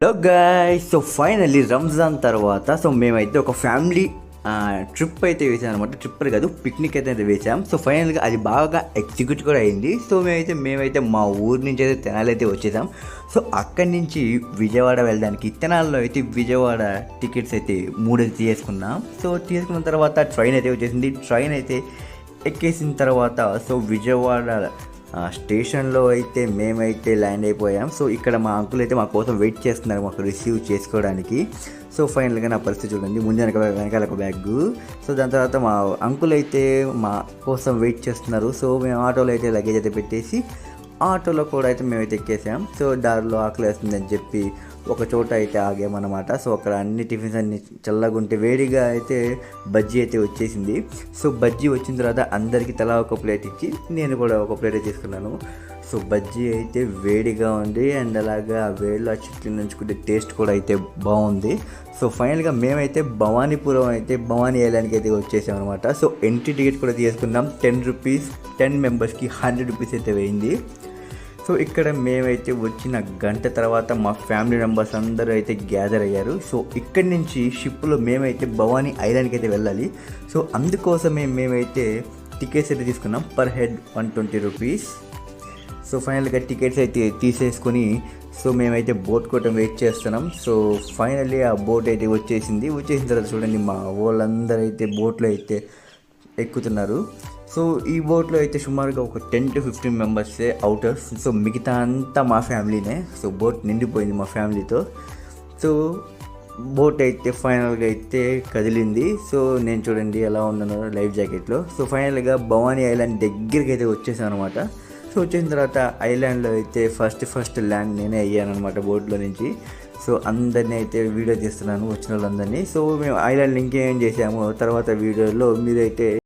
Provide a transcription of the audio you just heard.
Hello guys, so finally Ramzan తర్వాత మేమైతే ఒక ఫ్యామిలీ ట్రిప్ అయితే వేసాం అనమాట. ట్రిప్ కాదు, పిక్నిక్ అయితే వేసాం. సో ఫైనల్గా అది బాగా ఎగ్జిక్యూట్ కూడా అయింది. సో మేమైతే మా ఊరి నుంచి అయితే తెనాలి అయితే వచ్చేసాం. సో అక్కడి నుంచి విజయవాడ వెళ్ళడానికి తెనాలిలో అయితే విజయవాడ టికెట్స్ అయితే 3 అయితే తీసుకున్నాం. సో తీసుకున్న తర్వాత ట్రైన్ అయితే వచ్చేసింది. ట్రైన్ అయితే ఎక్కేసిన తర్వాత విజయవాడ స్టేషన్లో అయితే మేమైతే ల్యాండ్ అయిపోయాం. సో ఇక్కడ మా అంకుల్ అయితే మా కోసం వెయిట్ చేస్తున్నారు మాకు రిసీవ్ చేసుకోవడానికి. సో ఫైనల్గా నా పరిస్థితి చూడండి, ముందు వెనకాల ఒక బ్యాగ్. సో దాని తర్వాత మా అంకుల్ అయితే మా కోసం వెయిట్ చేస్తున్నారు. సో మేము ఆటోలో అయితే లగేజ్ అయితే పెట్టేసి ఆటోలో కూడా అయితే మేమైతే ఎక్కేసాం. సో దారిలో ఆకలి వేస్తుందని చెప్పి ఒక చోట అయితే ఆగామన్నమాట. సో అక్కడ అన్ని టిఫిన్స్ అన్ని చల్లగుంటే వేడిగా అయితే బజ్జీ అయితే వచ్చేసింది. సో బజ్జీ వచ్చిన తర్వాత అందరికీ తలా ఒక ప్లేట్ ఇచ్చి నేను కూడా ఒక ప్లేట్ తీసుకున్నాను. సో బజ్జీ అయితే వేడిగా ఉంది అండ్ అలాగా ఆ వేడిలో ఆ చిట్లు నంచుకుంటే టేస్ట్ కూడా అయితే బాగుంది. సో ఫైనల్గా మేమైతే భవానీ ఐలాండ్కి అయితే వచ్చేసాం అనమాట. సో ఎంట్రీ టికెట్ కూడా తీసుకున్నాం. 10 రూపీస్, 10 మెంబర్స్కి 100 రూపీస్ అయితే వేయింది. సో ఇక్కడ మేమైతే వచ్చిన గంట తర్వాత మా ఫ్యామిలీ మెంబర్స్ అందరూ అయితే గ్యాదర్ అయ్యారు. సో ఇక్కడి నుంచి షిప్లో మేమైతే భవానీ ఐలాండ్కి అయితే వెళ్ళాలి. సో అందుకోసమే మేమైతే టికెట్స్ అయితే తీసుకున్నాం. Per head 120 rupees. సో ఫైనల్గా టికెట్స్ అయితే తీసేసుకొని మేమైతే బోట్ కోసం వెయిట్ చేస్తున్నాం. సో ఫైనల్లీ ఆ బోట్ అయితే వచ్చేసిన తర్వాత చూడండి, మా వాళ్ళందరూ అయితే బోట్లో అయితే ఎక్కుతున్నారు. సో ఈ బోట్లో అయితే సుమారుగా ఒక 10 to 15 మెంబర్సే అవుటర్స్. సో మిగతా అంతా మా ఫ్యామిలీనే. సో బోట్ నిండిపోయింది మా ఫ్యామిలీతో. సో బోట్ అయితే ఫైనల్గా అయితే కదిలింది. సో నేను చూడండి ఎలా ఉన్నాను లైఫ్ జాకెట్లో. సో ఫైనల్గా భవానీ ఐలాండ్ దగ్గరికి అయితే వచ్చేసాను అనమాట. సో వచ్చేసిన తర్వాత ఐలాండ్లో అయితే ఫస్ట్ ల్యాండ్ నేనే అయ్యాను అనమాట బోట్లో నుంచి. సో అందరినీ అయితే వీడియో తీస్తున్నాను వచ్చిన వాళ్ళందరినీ. సో మేము ఐలాండ్ ఇంకేం చేసామో తర్వాత వీడియోలో మీరైతే